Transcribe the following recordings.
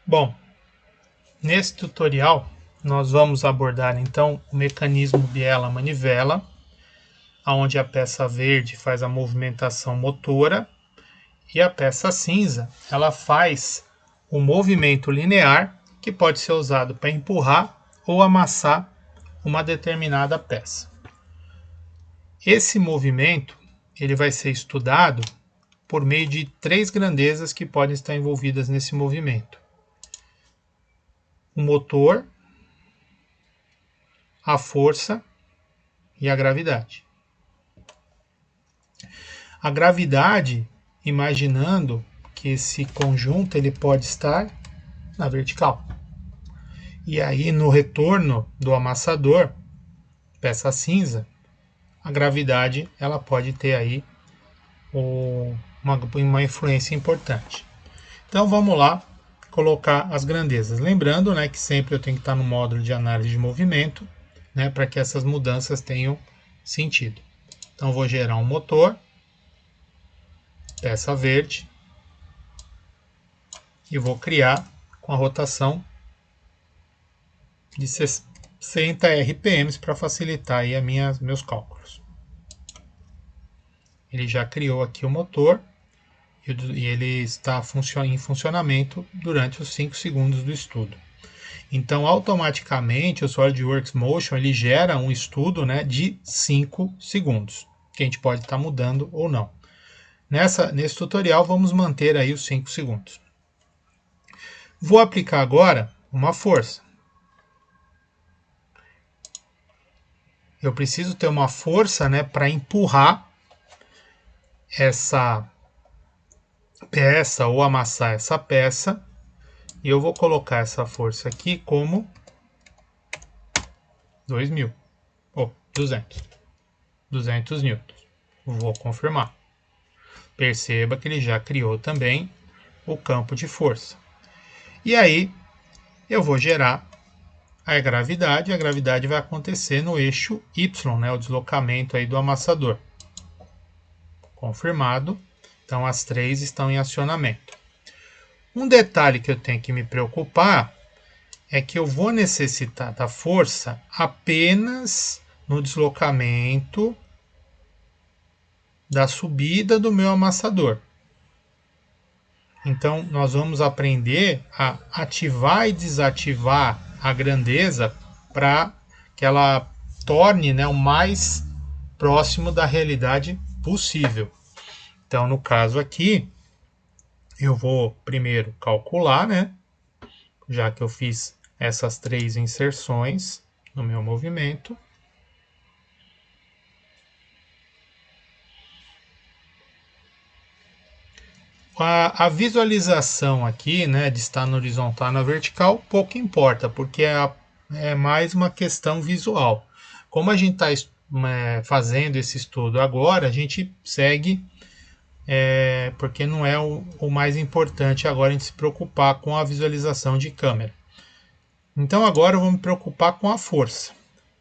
Bom, nesse tutorial nós vamos abordar então o mecanismo biela-manivela, onde a peça verde faz a movimentação motora e a peça cinza ela faz o movimento linear que pode ser usado para empurrar ou amassar uma determinada peça. Esse movimento ele vai ser estudado por meio de três grandezas que podem estar envolvidas nesse movimento: o motor, a força e a gravidade. A gravidade, imaginando que esse conjunto ele pode estar na vertical. E aí no retorno do amassador, peça cinza, a gravidade ela pode ter aí uma influência importante. Então vamos lá colocar as grandezas. Lembrando, né, que sempre eu tenho que estar no módulo de análise de movimento, né, para que essas mudanças tenham sentido. Então vou gerar um motor, peça verde, e vou criar com a rotação de 60 RPMs para facilitar aí meus cálculos. Ele já criou aqui o motor e ele está em funcionamento durante os 5 segundos do estudo. Então, automaticamente, o SolidWorks Motion ele gera um estudo, né, de 5 segundos, que a gente pode estar mudando ou não. Nesse tutorial, vamos manter aí os 5 segundos. Vou aplicar agora uma força. Eu preciso ter uma força, né, para empurrar essa peça ou amassar essa peça. E eu vou colocar essa força aqui como 2.000 ou 200 newtons. Vou confirmar. Perceba que ele já criou também o campo de força. E aí eu vou gerar a gravidade. A gravidade vai acontecer no eixo Y, né, o deslocamento aí do amassador. Confirmado. Então as três estão em acionamento. Um detalhe que eu tenho que me preocupar é que eu vou necessitar da força apenas no deslocamento da subida do meu amassador. Então, nós vamos aprender a ativar e desativar a grandeza para que ela torne, né, o mais próximo da realidade possível. Então, no caso aqui, eu vou primeiro calcular, né, já que eu fiz essas três inserções no meu movimento. A visualização aqui, né, de estar na horizontal e na vertical, pouco importa, porque é mais uma questão visual. Como a gente está fazendo esse estudo agora, a gente segue, porque não é o mais importante agora a gente se preocupar com a visualização de câmera. Então agora eu vou me preocupar com a força.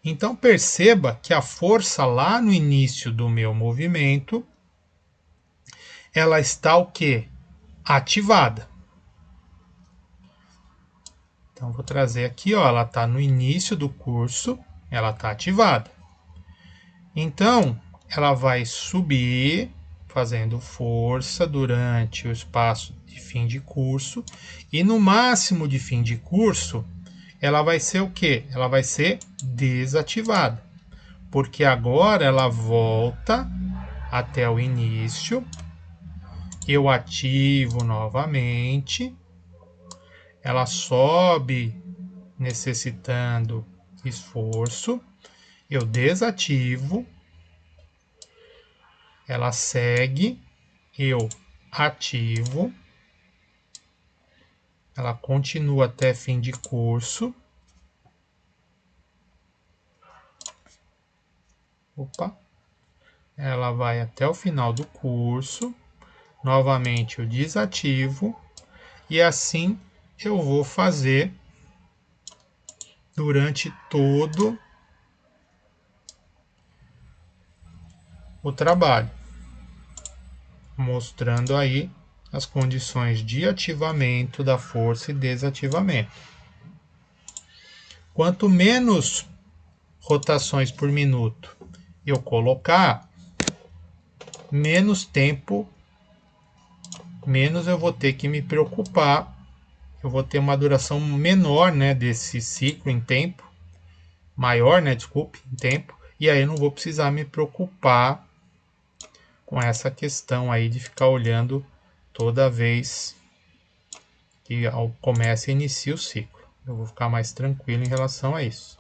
Então perceba que a força lá no início do meu movimento, ela está o quê? Ativada. Então vou trazer aqui, ó, ela está no início do curso, ela está ativada. Então ela vai subir, fazendo força durante o espaço de fim de curso, e no máximo de fim de curso, ela vai ser o quê? Ela vai ser desativada, porque agora ela volta até o início, eu ativo novamente, ela sobe necessitando esforço, eu desativo, ela segue, eu ativo, ela continua até fim de curso. Opa! Ela vai até o final do curso. Novamente eu desativo. E assim eu vou fazer durante todo o trabalho. Mostrando aí as condições de ativamento da força e desativamento. Quanto menos rotações por minuto eu colocar, menos eu vou ter que me preocupar, eu vou ter uma duração menor, né, desse ciclo em tempo, maior, né, desculpe, em tempo, e aí eu não vou precisar me preocupar com essa questão aí de ficar olhando toda vez que começa e inicia o ciclo. Eu vou ficar mais tranquilo em relação a isso.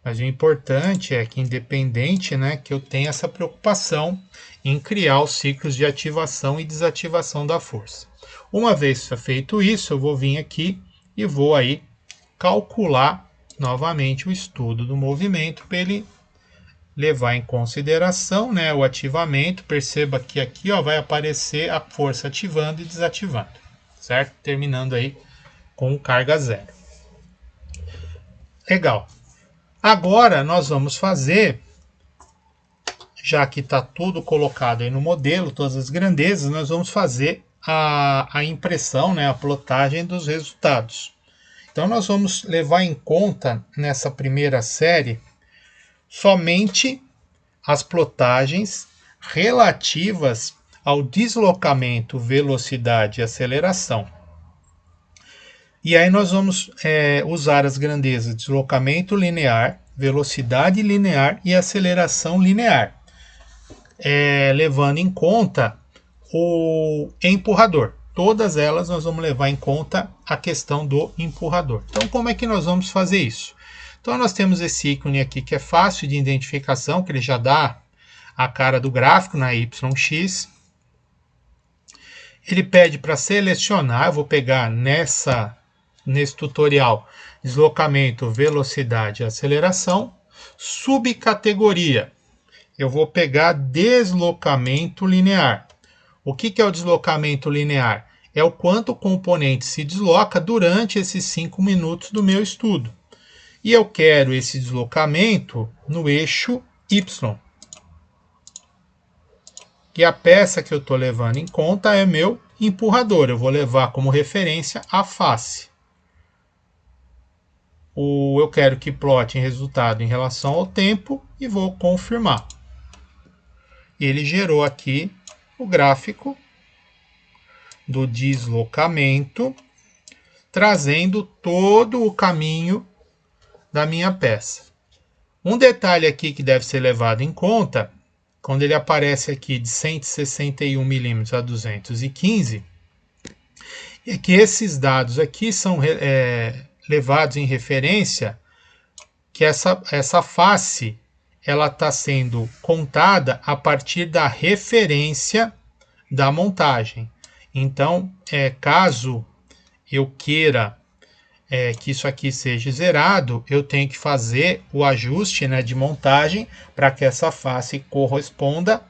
Mas o importante é que, independente, né, que eu tenha essa preocupação em criar os ciclos de ativação e desativação da força. Uma vez feito isso, eu vou vir aqui e vou aí calcular novamente o estudo do movimento para ele levar em consideração, né, o ativamento. Perceba que aqui, ó, vai aparecer a força ativando e desativando, certo? Terminando aí com carga zero. Legal. Agora nós vamos fazer, já que está tudo colocado aí no modelo, todas as grandezas, nós vamos fazer a impressão, né, a plotagem dos resultados. Então nós vamos levar em conta nessa primeira série somente as plotagens relativas ao deslocamento, velocidade e aceleração. E aí nós vamos usar as grandezas de deslocamento linear, velocidade linear e aceleração linear, levando em conta o empurrador. Todas elas nós vamos levar em conta a questão do empurrador. Então, como é que nós vamos fazer isso? Então, nós temos esse ícone aqui que é fácil de identificação, que ele já dá a cara do gráfico na YX. Ele pede para selecionar, eu vou pegar nesse tutorial, deslocamento, velocidade e aceleração. Subcategoria, eu vou pegar deslocamento linear. O que é o deslocamento linear? É o quanto o componente se desloca durante esses 5 minutos do meu estudo. E eu quero esse deslocamento no eixo Y. E a peça que eu estou levando em conta é meu empurrador. Eu vou levar como referência a face. Eu quero que plote em resultado em relação ao tempo e vou confirmar. Ele gerou aqui o gráfico do deslocamento, trazendo todo o caminho da minha peça. Um detalhe aqui que deve ser levado em conta, quando ele aparece aqui de 161 milímetros a 215, é que esses dados aqui são levados em referência que essa face ela está sendo contada a partir da referência da montagem. Então, caso eu queira que isso aqui seja zerado, eu tenho que fazer o ajuste, né, de montagem para que essa face corresponda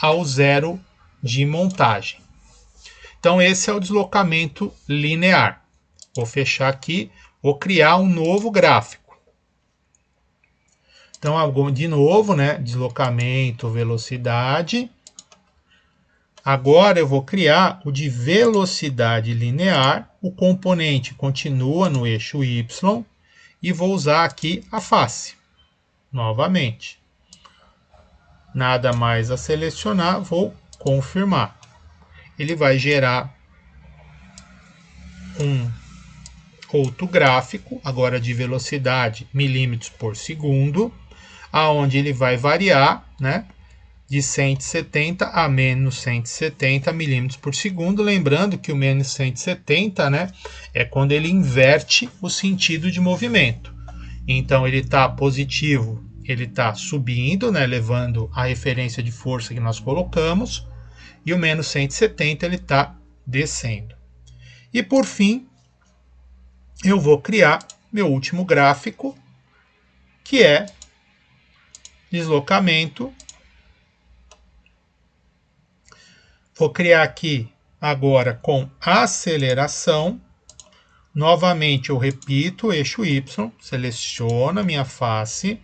ao zero de montagem. Então, esse é o deslocamento linear. Vou fechar aqui, vou criar um novo gráfico. Então, de novo, né, deslocamento, velocidade. Agora eu vou criar o de velocidade linear. O componente continua no eixo Y e vou usar aqui a face. Novamente. Nada mais a selecionar, vou confirmar. Ele vai gerar um outro gráfico, agora de velocidade milímetros por segundo, aonde ele vai variar, né, de 170 a menos 170 milímetros por segundo. Lembrando que o menos 170, né, é quando ele inverte o sentido de movimento. Então ele está positivo, ele está subindo, né, levando a referência de força que nós colocamos, e o menos 170 ele está descendo. E por fim, eu vou criar meu último gráfico, que é deslocamento. Vou criar aqui agora com aceleração. Novamente eu repito o eixo Y, seleciono a minha face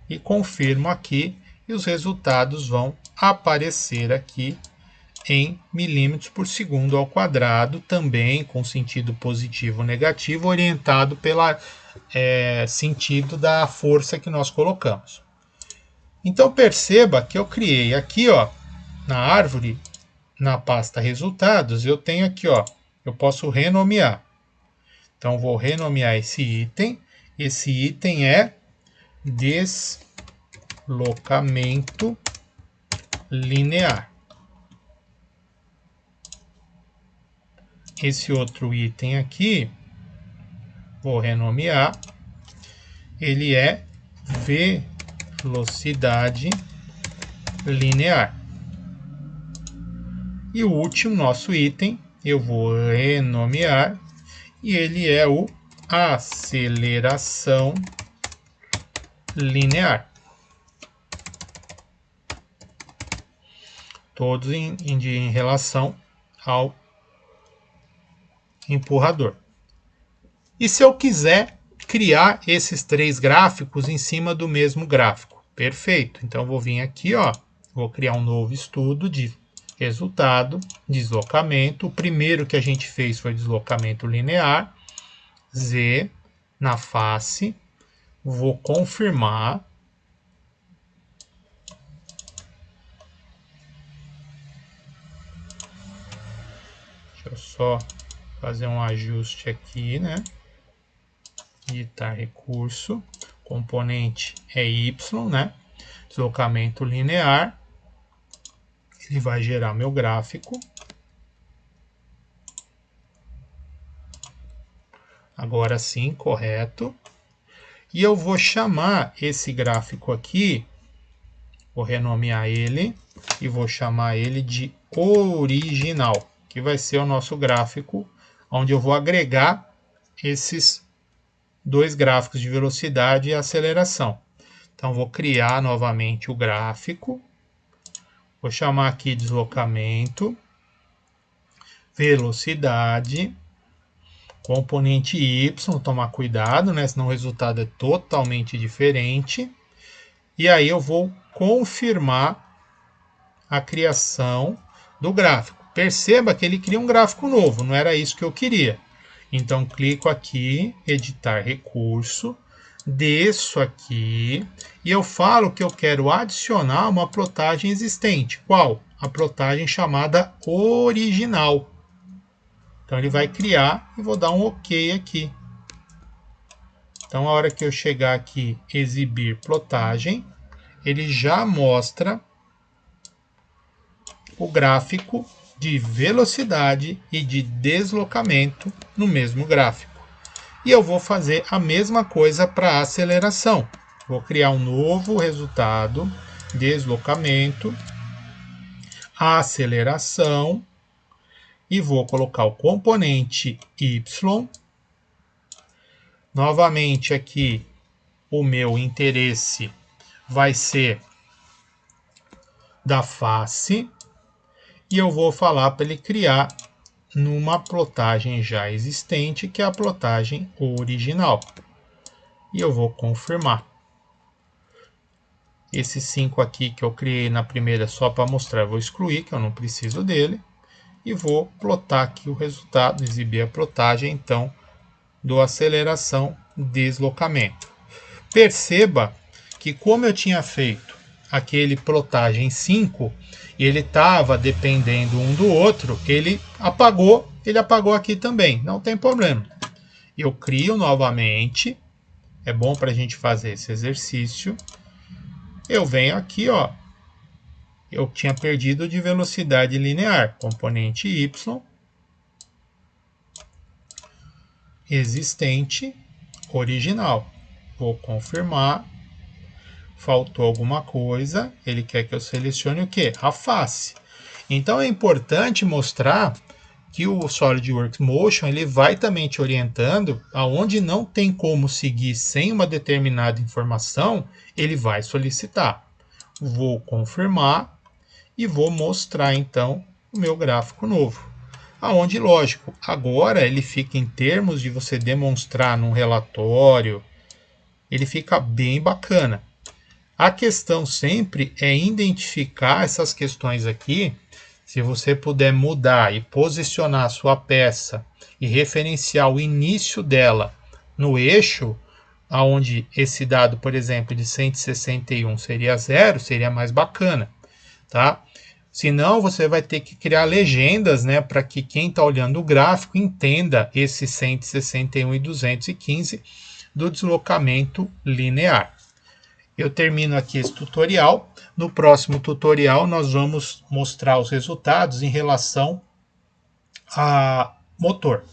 e confirmo aqui, e os resultados vão aparecer aqui em milímetros por segundo ao quadrado, também com sentido positivo ou negativo, orientado pelo sentido da força que nós colocamos. Então perceba que eu criei aqui, ó, na árvore, na pasta resultados, eu tenho aqui, ó, eu posso renomear. Então vou renomear esse item. Esse item é deslocamento linear. Esse outro item aqui, vou renomear, ele é velocidade linear. E o último, nosso item, eu vou renomear, e ele é o aceleração linear. Todos em relação ao empurrador. E se eu quiser criar esses três gráficos em cima do mesmo gráfico? Perfeito. Então vou vir aqui, ó, vou criar um novo estudo de resultado, deslocamento. O primeiro que a gente fez foi deslocamento linear, Z na face. Vou confirmar. Deixa eu só fazer um ajuste aqui, né? Editar recurso. Componente é Y, né? Deslocamento linear. Ele vai gerar meu gráfico. Agora sim, correto. E eu vou chamar esse gráfico aqui, vou renomear ele e vou chamar ele de original, que vai ser o nosso gráfico, onde eu vou agregar esses dois gráficos de velocidade e aceleração. Então vou criar novamente o gráfico, vou chamar aqui deslocamento, velocidade, componente Y, tomar cuidado, né? Senão o resultado é totalmente diferente. E aí eu vou confirmar a criação do gráfico. Perceba que ele cria um gráfico novo, não era isso que eu queria. Então clico aqui, editar recurso, desço aqui e eu falo que eu quero adicionar uma plotagem existente. Qual? A plotagem chamada original. Então ele vai criar e vou dar um OK aqui. Então a hora que eu chegar aqui, exibir plotagem, ele já mostra o gráfico de velocidade e de deslocamento no mesmo gráfico. E eu vou fazer a mesma coisa para a aceleração. Vou criar um novo resultado, deslocamento, aceleração, e vou colocar o componente Y. Novamente aqui, o meu interesse vai ser da face. E eu vou falar para ele criar numa plotagem já existente, que é a plotagem original. E eu vou confirmar. Esse 5 aqui que eu criei na primeira só para mostrar, eu vou excluir, que eu não preciso dele. E vou plotar aqui o resultado, exibir a plotagem, então, do aceleração deslocamento. Perceba que como eu tinha feito aquele plotagem 5, e ele estava dependendo um do outro, ele apagou aqui também, não tem problema. Eu crio novamente, é bom para a gente fazer esse exercício. Eu venho aqui, ó, eu tinha perdido de velocidade linear, componente Y, existente, original. Vou confirmar. Faltou alguma coisa, ele quer que eu selecione o que? A face. Então é importante mostrar que o SolidWorks Motion ele vai também te orientando aonde não tem como seguir sem uma determinada informação, ele vai solicitar. Vou confirmar e vou mostrar então o meu gráfico novo. Aonde, lógico, agora ele fica em termos de você demonstrar num relatório, ele fica bem bacana. A questão sempre é identificar essas questões aqui, Se você puder mudar e posicionar a sua peça e referenciar o início dela no eixo, aonde esse dado, por exemplo, de 161 seria 0, seria mais bacana, tá? Senão, você vai ter que criar legendas, né, para que quem está olhando o gráfico entenda esse 161 e 215 do deslocamento linear. Eu termino aqui esse tutorial. No próximo tutorial, nós vamos mostrar os resultados em relação a motor.